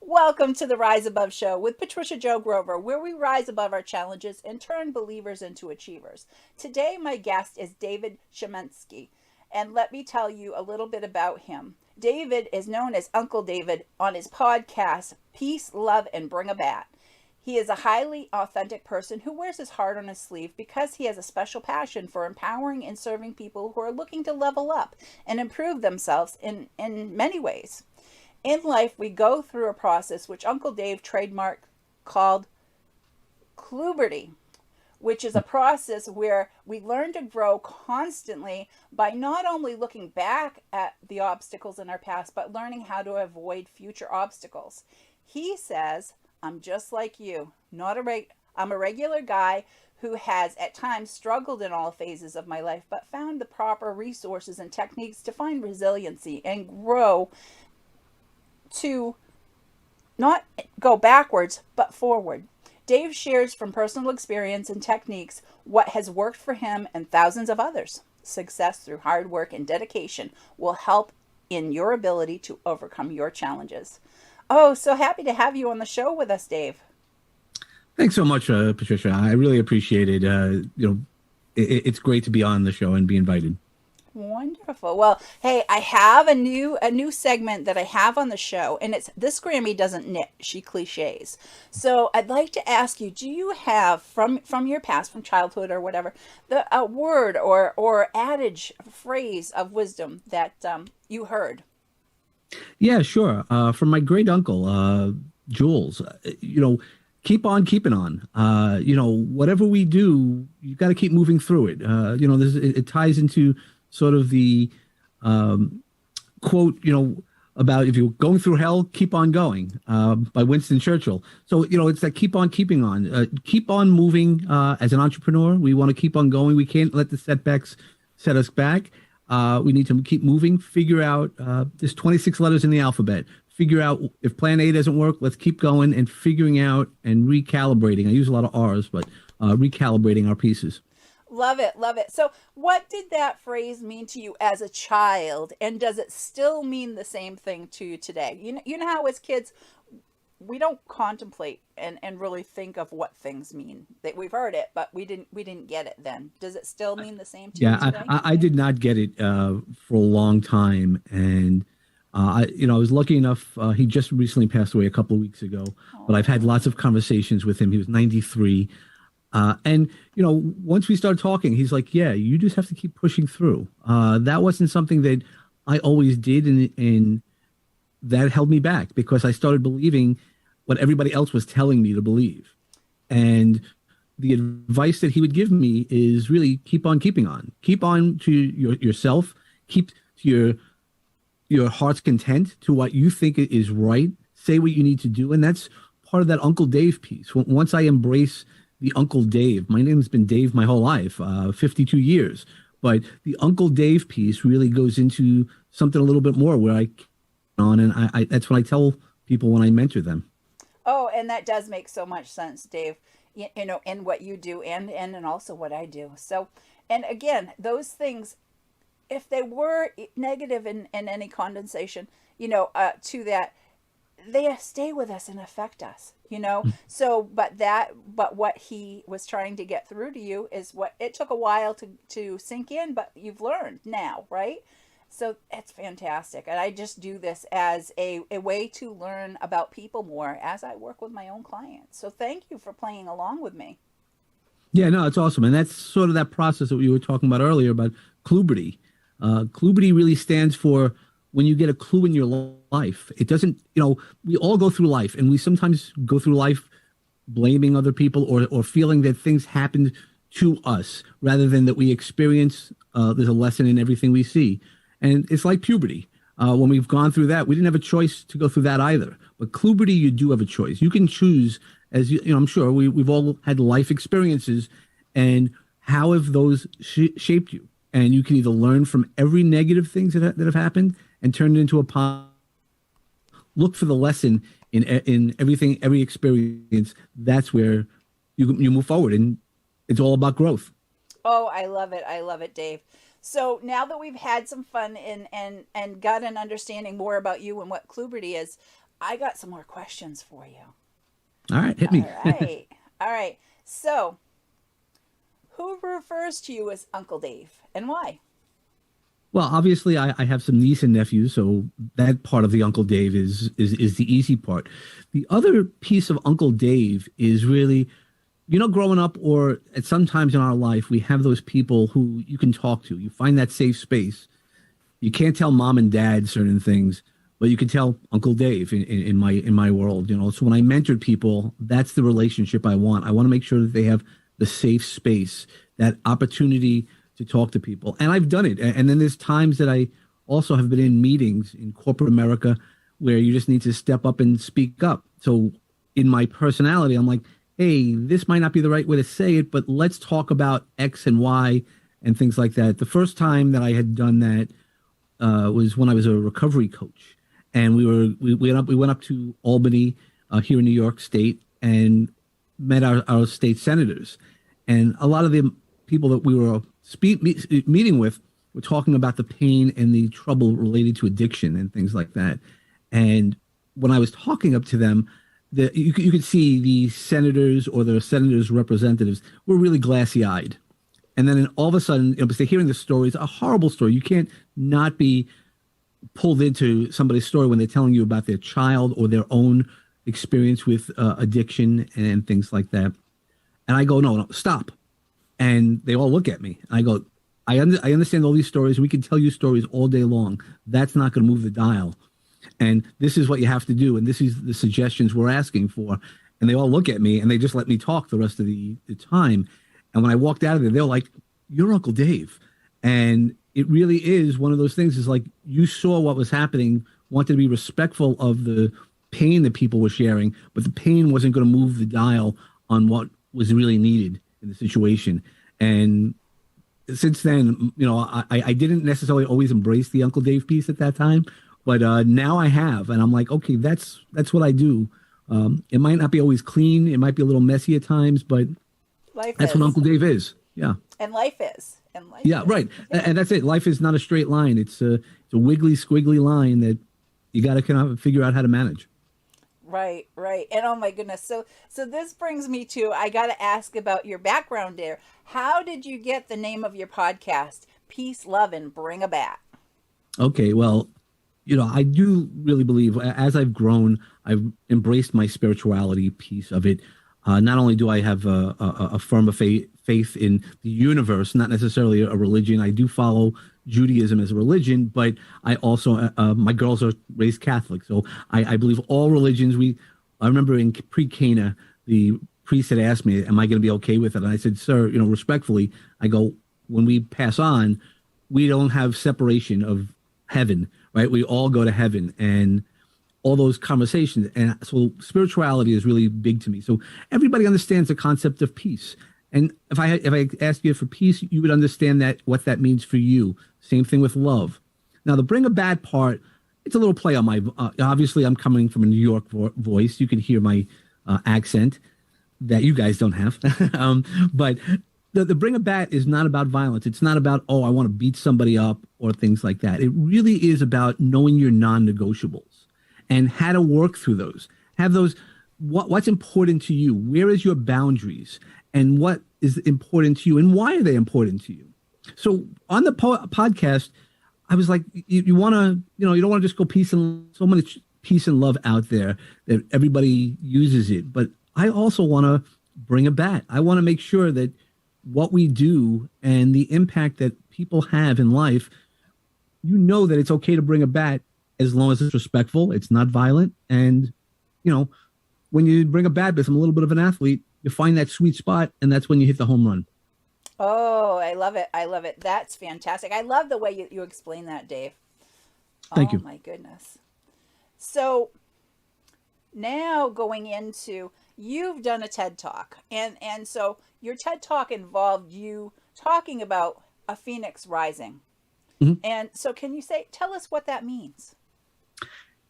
Welcome to the Rise Above Show with Patricia Jo Grover, where we rise above our challenges and turn believers into achievers. Today, my guest is David Chametzky, and let me tell you a little bit about him. David is known as Uncle David on his podcast, Peace, Love, and Bring a Bat. He is a highly authentic person who wears his heart on his sleeve because he has a special passion for empowering and serving people who are looking to level up and improve themselves in many ways. In life, we go through a process which Uncle Dave trademarked called Cluberty, which is a process where we learn to grow constantly by not only looking back at the obstacles in our past, but learning how to avoid future obstacles. He says, I'm just like you, I'm a regular guy who has at times struggled in all phases of my life, but found the proper resources and techniques to find resiliency and grow to not go backwards, but forward. Dave shares from personal experience and techniques what has worked for him and thousands of others. Success through hard work and dedication will help in your ability to overcome your challenges. Oh, so happy to have you on the show with us, Dave. Thanks so much, Patricia. I really appreciate it. It's great to be on the show and be invited. Wonderful. Well, hey, I have a new segment that I have on the show, and it's this Grammy doesn't knit, she cliches. So I'd like to ask you, do you have from your past, from childhood or whatever, the a word or adage, phrase of wisdom that you heard? Yeah, sure. From my great uncle, Jules, keep on keeping on. Whatever we do, you got to keep moving through it. It ties into sort of the quote, about if you're going through hell, keep on going, by Winston Churchill. So, it's that keep on keeping on, keep on moving. As an entrepreneur, we want to keep on going. We can't let the setbacks set us back. We need to keep moving, figure out, there's 26 letters in the alphabet. Figure out if plan A doesn't work, let's keep going and figuring out and recalibrating. I use a lot of R's, but recalibrating our pieces. Love it, love it. So, what did that phrase mean to you as a child, and does it still mean the same thing to you today? You know how as kids we don't contemplate and really think of what things mean. That we've heard it, but we didn't get it then. Does it still mean the same to you Yeah, today? I did not get it for a long time, and I was lucky enough. He just recently passed away a couple of weeks ago, but I've had Oh, lots of conversations with him. He was 93, and once we started talking, he's like, "Yeah, you just have to keep pushing through." That wasn't something that I always did, and that held me back because I started believing what everybody else was telling me to believe. And the advice that he would give me is really keep on keeping on. Keep on to yourself. Keep to your heart's content to what you think is right. Say what you need to do, and that's part of that Uncle Dave piece. Once I embrace the Uncle Dave, my name's been Dave my whole life, 52 years. But the Uncle Dave piece really goes into something a little bit more where I on, and I that's what I tell people when I mentor them. oh, and that does make so much sense, Dave. In what you do and also what I do. So, and again, those things, if they were negative in any condensation, to that, they stay with us and affect us. So but what he was trying to get through to you is what it took a while to sink in, but you've learned now, right? So it's fantastic, and I just do this as a way to learn about people more as I work with my own clients. So thank you for playing along with me. Yeah, no, it's awesome, and that's sort of that process that we were talking about earlier about Cluberty. Cluberty really stands for when you get a clue in your life. It doesn't, we all go through life, and we sometimes go through life blaming other people or feeling that things happened to us rather than that we experience. There's a lesson in everything we see. And it's like puberty. When we've gone through that, we didn't have a choice to go through that either. But puberty, you do have a choice. You can choose, as I'm sure we've all had life experiences, and how have those shaped you? And you can either learn from every negative things that have happened and turn it into a positive. Look for the lesson in everything, every experience. That's where you move forward, and it's all about growth. Oh, I love it. I love it, Dave. So now that we've had some fun and got an understanding more about you and what Cluberty is, I got some more questions for you. All right, hit All me. right. All right. So, who refers to you as Uncle Dave and why? Well, obviously, I have some niece and nephews, so that part of the Uncle Dave is the easy part. The other piece of Uncle Dave is really, growing up or at sometimes in our life, we have those people who you can talk to. You find that safe space. You can't tell mom and dad certain things, but you can tell Uncle Dave in my world. So when I mentored people, that's the relationship I want. I want to make sure that they have the safe space, that opportunity to talk to people. And I've done it. And then there's times that I also have been in meetings in corporate America where you just need to step up and speak up. So in my personality, I'm like, hey, this might not be the right way to say it, but let's talk about X and Y and things like that. The first time that I had done that was when I was a recovery coach, and we went up to Albany here in New York State and met our state senators, and a lot of the people that we were meeting with were talking about the pain and the trouble related to addiction and things like that. And when I was talking up to them, you could see the senators or the senators' representatives were really glassy-eyed. And then all of a sudden, because they're hearing the stories, a horrible story. You can't not be pulled into somebody's story when they're telling you about their child or their own experience with addiction and things like that. And I go, no, stop. And they all look at me. I go, I understand all these stories. We can tell you stories all day long. That's not going to move the dial. And this is what you have to do. And this is the suggestions we're asking for. And they all look at me and they just let me talk the rest of the time. And when I walked out of there, they're like, you're Uncle Dave. And it really is one of those things, is like, you saw what was happening, wanted to be respectful of the pain that people were sharing, but the pain wasn't going to move the dial on what was really needed in the situation. And since then, I didn't necessarily always embrace the Uncle Dave piece at that time, but now I have, and I'm like, okay, that's what I do. It might not be always clean. It might be a little messy at times, but that's what Uncle Dave is. Yeah. And life is. And life yeah, is. right. Yeah. And that's it. Life is not a straight line. It's a wiggly, squiggly line that you got to kind of figure out how to manage. Right, right. And oh my goodness. So this brings me to, I got to ask about your background there. How did you get the name of your podcast, Peace, Love, and Bring a Bat? Okay, well, I do really believe as I've grown, I've embraced my spirituality piece of it. Not only do I have a firm faith in the universe, not necessarily a religion. I do follow Judaism as a religion, but I also, my girls are raised Catholic. So I believe all religions. I remember in pre-Cana, the priest had asked me, am I going to be okay with it? And I said, sir, respectfully, I go, when we pass on, we don't have separation of heaven, right? We all go to heaven, and all those conversations. And so spirituality is really big to me. So everybody understands the concept of peace. And if I ask you for peace, you would understand that, what that means for you. Same thing with love. Now, the bring a bat part, it's a little play on my, obviously I'm coming from a New York voice. You can hear my accent that you guys don't have. But the bring a bat is not about violence. It's not about, I want to beat somebody up or things like that. It really is about knowing your non-negotiables and how to work through those. Have those, what's important to you? Where is your boundaries? And what is important to you? And why are they important to you? So on the podcast, I was like, you want to, you don't want to just go so much peace and love out there that everybody uses it. But I also want to bring a bat. I want to make sure that what we do and the impact that people have in life, that it's okay to bring a bat as long as it's respectful, it's not violent. And, when you bring a bat, because I'm a little bit of an athlete, you find that sweet spot, and that's when you hit the home run. Oh, I love it. I love it. That's fantastic. I love the way you explain that, Dave. Thank you. Oh, my goodness. So now going into, you've done a TED Talk. And so your TED Talk involved you talking about a phoenix rising. Mm-hmm. And so can you tell us what that means?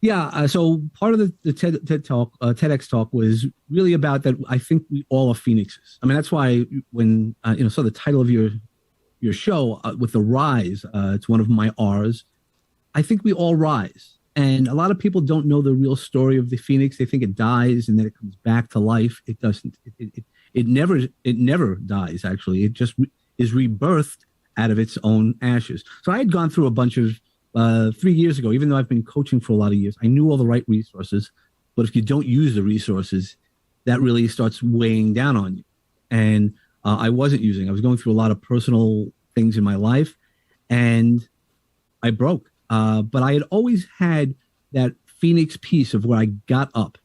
Yeah, so part of the TED Talk, TEDx Talk was really about that. I think we all are phoenixes. I mean, that's why when saw the title of your show with the rise, it's one of my R's. I think we all rise, And a lot of people don't know the real story of the phoenix. They think it dies and then it comes back to life. It doesn't. It never dies. Actually, it just is rebirthed out of its own ashes. So I had gone through a bunch of 3 years ago. Even though I've been coaching for a lot of years, I knew all the right resources. But if you don't use the resources, that really starts weighing down on you. And I wasn't using. I was going through a lot of personal things in my life, and I broke. But I had always had that phoenix piece of where I got up.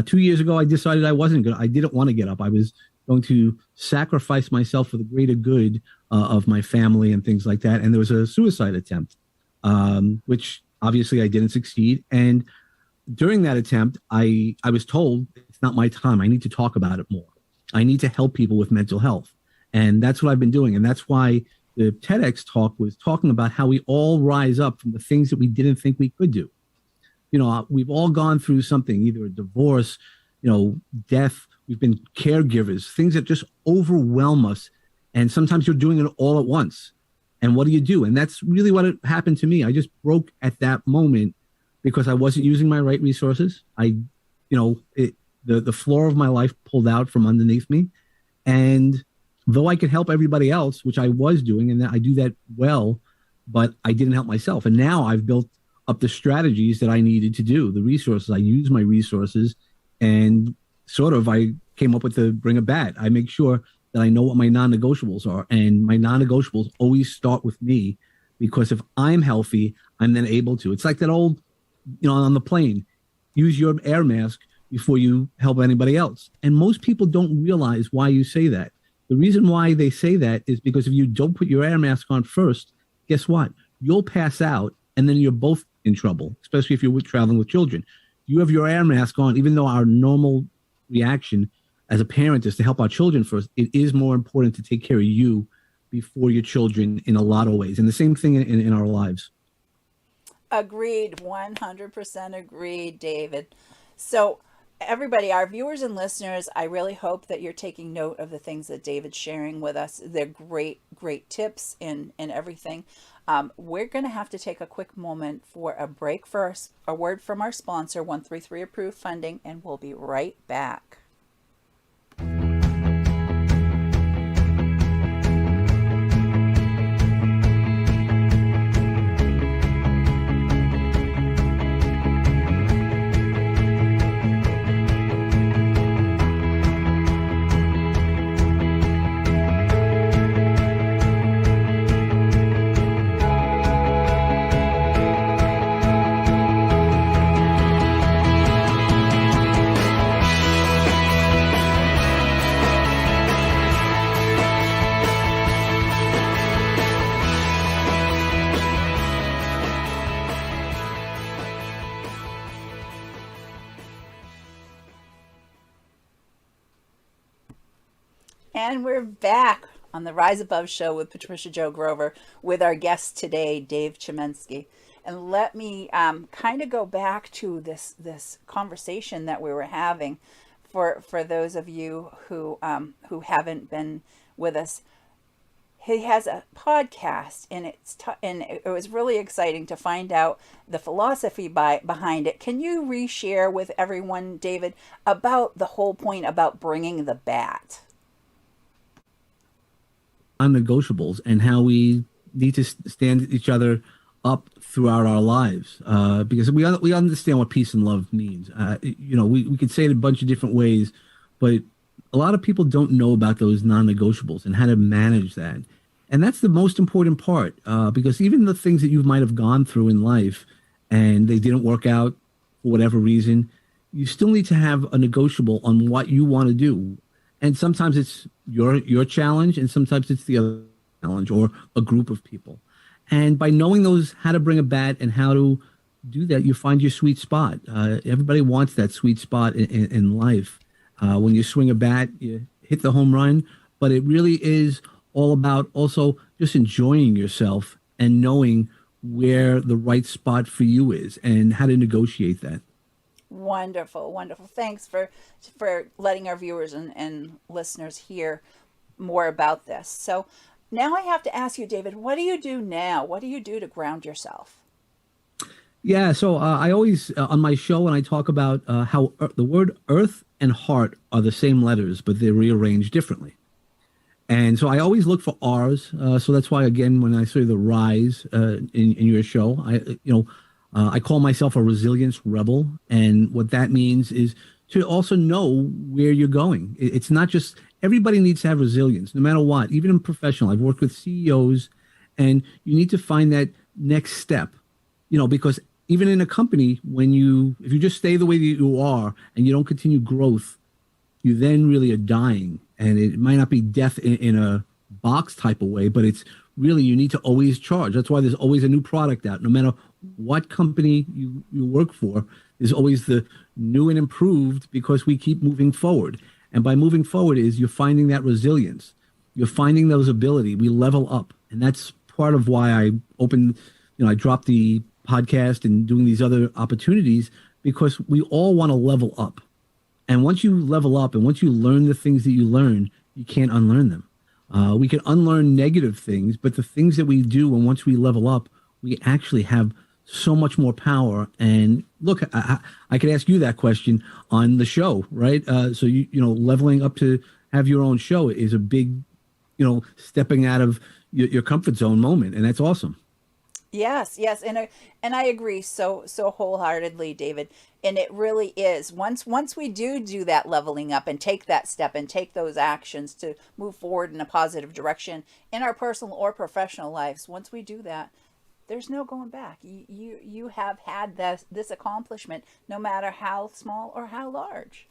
2 years ago, I decided I wasn't good. I didn't want to get up. I was going to sacrifice myself for the greater good of my family and things like that. And there was a suicide attempt, which obviously I didn't succeed. And during that attempt, I was told it's not my time. I need to talk about it more. I need to help people with mental health. And that's what I've been doing. And that's why the TEDx talk was talking about how we all rise up from the things that we didn't think we could do. We've all gone through something, either a divorce, death. We've been caregivers, things that just overwhelm us. And sometimes you're doing it all at once. And what do? And that's really what happened to me. I just broke at that moment because I wasn't using my right resources. The floor of my life pulled out from underneath me. And though I could help everybody else, which I was doing, and I do that well, but I didn't help myself. And now I've built up the strategies that I needed to do, the resources. I use my resources, and I came up with the bring a bat. I make sure that I know what my non-negotiables are. And my non-negotiables always start with me, because if I'm healthy, I'm then able to. It's like that old, on the plane, use your air mask before you help anybody else. And most people don't realize why you say that. The reason why they say that is because if you don't put your air mask on first, guess what? You'll pass out, and then you're both in trouble, especially if you're traveling with children. You have your air mask on, even though our normal reaction as a parent is to help our children first. It is more important to take care of you before your children in a lot of ways. And the same thing in our lives. Agreed. 100% agreed, David. So everybody, our viewers and listeners, I really hope that you're taking note of the things that David's sharing with us. They're great, great tips and everything. We're going to have to take a quick moment for a break for a word from our sponsor, 133 Approved Funding, and we'll be right back. And we're back on the Rise Above show with Patricia Jo Grover with our guest today, Dave Chametzky. And let me kind of go back to this conversation that we were having for those of you who haven't been with us. He has a podcast, and it was really exciting to find out the philosophy behind it. Can you reshare with everyone, David, about the whole point about bringing the bat? Non-negotiables and how we need to stand each other up throughout our lives, because we understand what peace and love means. We could say it a bunch of different ways, but a lot of people don't know about those non-negotiables and how to manage that. And that's the most important part, because even the things that you might have gone through in life and they didn't work out for whatever reason, you still need to have a negotiable on what you want to do. And sometimes it's your challenge, and sometimes it's the other challenge or a group of people. And by knowing those, how to bring a bat and how to do that, you find your sweet spot. Everybody wants that sweet spot in life. When you swing a bat, you hit the home run, but it really is all about also just enjoying yourself and knowing where the right spot for you is and how to negotiate that. Wonderful, wonderful. Thanks for letting our viewers and listeners hear more about this. So now I have to ask you, David, what do you do now? What do you do to ground yourself? Yeah, so I always on my show when I talk about how the word earth and heart are the same letters, but they're rearranged differently. And so I always look for R's. So that's why, again, when I say the rise in your show, I call myself a resilience rebel. And what that means is to also know where you're going. It's not just everybody needs to have resilience, no matter what, even in professional. I've worked with CEOs, and you need to find that next step, because even in a company, if you just stay the way that you are and you don't continue growth, you then really are dying. And it might not be death in a box type of way, but it's really, you need to always charge. That's why there's always a new product out. No matter what company you work for, there's always the new and improved, because we keep moving forward. And by moving forward is you're finding that resilience. You're finding those ability. We level up. And that's part of why I dropped the podcast and doing these other opportunities, because we all want to level up. And once you level up and once you learn the things that you learn, you can't unlearn them. We can unlearn negative things, but the things that we do, and once we level up, we actually have so much more power. And look, I could ask you that question on the show, right? So leveling up to have your own show is a big, stepping out of your comfort zone moment, and that's awesome. Yes, yes, and I agree so wholeheartedly, David. And it really is. Once we do that leveling up and take that step and take those actions to move forward in a positive direction in our personal or professional lives, once we do that, there's no going back. You have had this accomplishment, no matter how small or how large.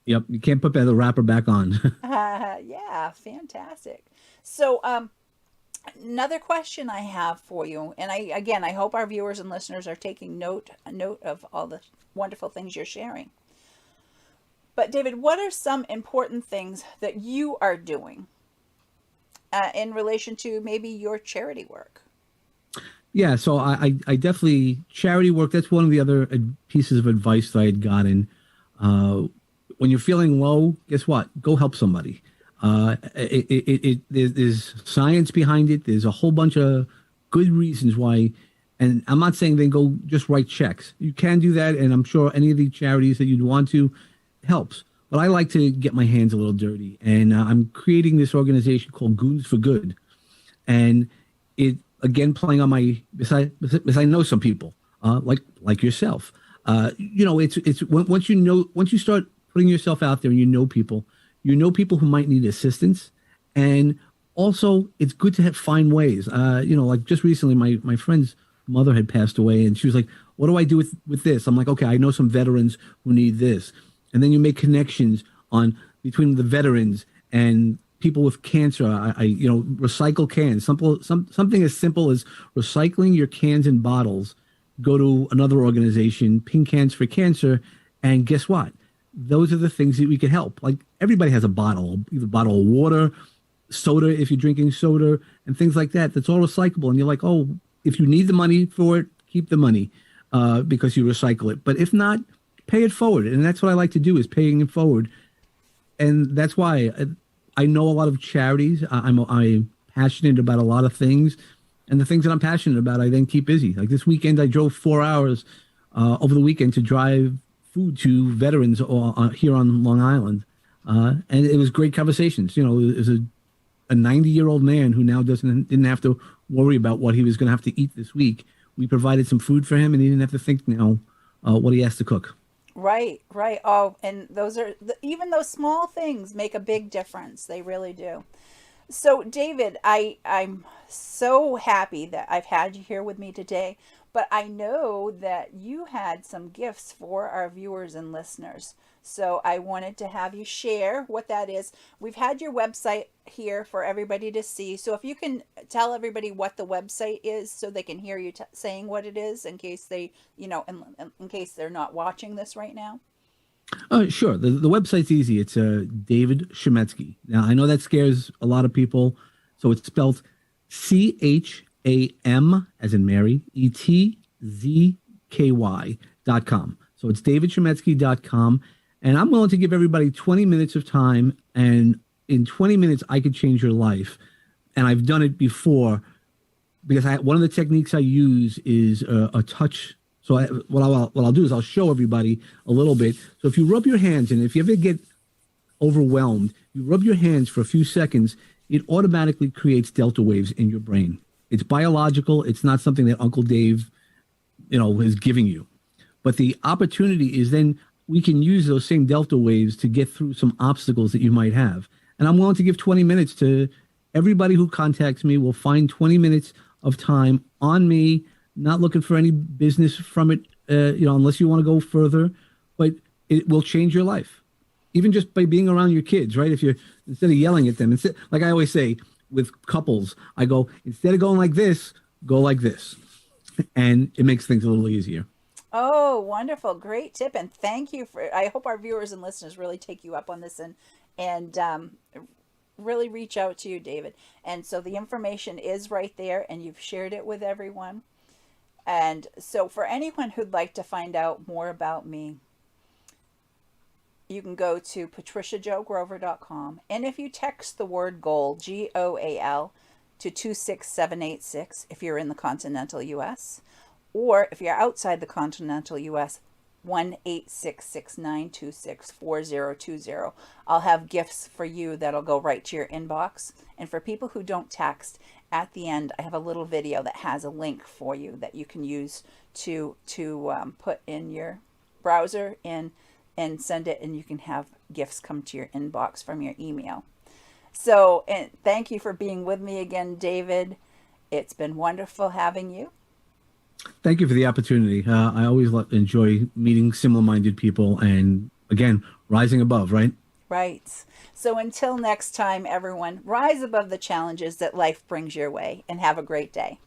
Yep, you can't put the wrapper back on. Yeah, fantastic. So, another question I have for you, and I hope our viewers and listeners are taking note of all the wonderful things you're sharing. But David, what are some important things that you are doing in relation to maybe your charity work? Yeah, so I definitely charity work. That's one of the other pieces of advice that I had gotten. When you're feeling low, guess what? Go help somebody. There's science behind it. There's a whole bunch of good reasons why. And I'm not saying then go just write checks. You can do that, and I'm sure any of the charities that you'd want to helps. But I like to get my hands a little dirty, and I'm creating this organization called Goons for Good, and it again playing on my because I know some people like yourself. It's once you start putting yourself out there and you know people who might need assistance, and also it's good to find ways. Like just recently, my friend's mother had passed away, and she was like, "What do I do with this?" I'm like, "Okay, I know some veterans who need this," and then you make connections between the veterans and people with cancer. I recycle cans. Something as simple as recycling your cans and bottles. Go to another organization, Pink Cans for Cancer, and guess what? Those are the things that we can help. Like everybody has a bottle, either a bottle of water, soda if you're drinking soda, and things like that. That's all recyclable. And you're like, oh, if you need the money for it, keep the money because you recycle it. But if not, pay it forward. And that's what I like to do, is paying it forward. And that's why I know a lot of charities. I'm passionate about a lot of things. And the things that I'm passionate about, I then keep busy. Like this weekend, I drove 4 hours over the weekend to drive food to veterans here on Long Island. And it was great conversations. It was a 90-year-old man who now didn't have to worry about what he was going to have to eat this week. We provided some food for him, and he didn't have to think now what he has to cook. Right, right. Oh, and even those small things make a big difference. They really do. So, David, I'm so happy that I've had you here with me today, but I know that you had some gifts for our viewers and listeners. So I wanted to have you share what that is. We've had your website here for everybody to see. So if you can tell everybody what the website is so they can hear you saying what it is in case in case they're not watching this right now. Sure. The website's easy. It's David Chametzky. Now, I know that scares a lot of people. So it's spelled CHAM, as in Mary, ETZKY.com. So it's davidchametzky.com. And I'm willing to give everybody 20 minutes of time. And in 20 minutes, I could change your life. And I've done it before because one of the techniques I use is a touch So what I'll do is I'll show everybody a little bit. So if you rub your hands, and if you ever get overwhelmed, you rub your hands for a few seconds, it automatically creates delta waves in your brain. It's biological. It's not something that Uncle Dave, is giving you. But the opportunity is then we can use those same delta waves to get through some obstacles that you might have. And I'm willing to give 20 minutes to everybody who contacts me. Will find 20 minutes of time on me, not looking for any business from it, unless you want to go further. But it will change your life. Even just by being around your kids, right? If you're, instead of yelling at them, like I always say with couples, I go, instead of going like this, go like this. And it makes things a little easier. Oh, wonderful. Great tip. And thank you for, I hope our viewers and listeners really take you up on this and really reach out to you, David. And so the information is right there and you've shared it with everyone. And so for anyone who'd like to find out more about me, you can go to patriciajogrover.com. And if you text the word GOAL, GOAL, to 26786 if you're in the continental US, or if you're outside the continental US, 1-866-926-4020. I'll have gifts for you that'll go right to your inbox. And for people who don't text, at the end I have a little video that has a link for you that you can use to put in your browser and send it, and you can have gifts come to your inbox from your email. So, and thank you for being with me again, David. It's been wonderful having you. Thank you for the opportunity. I always enjoy meeting similar-minded people and, again, rising above, right? Right. So until next time, everyone, rise above the challenges that life brings your way and have a great day.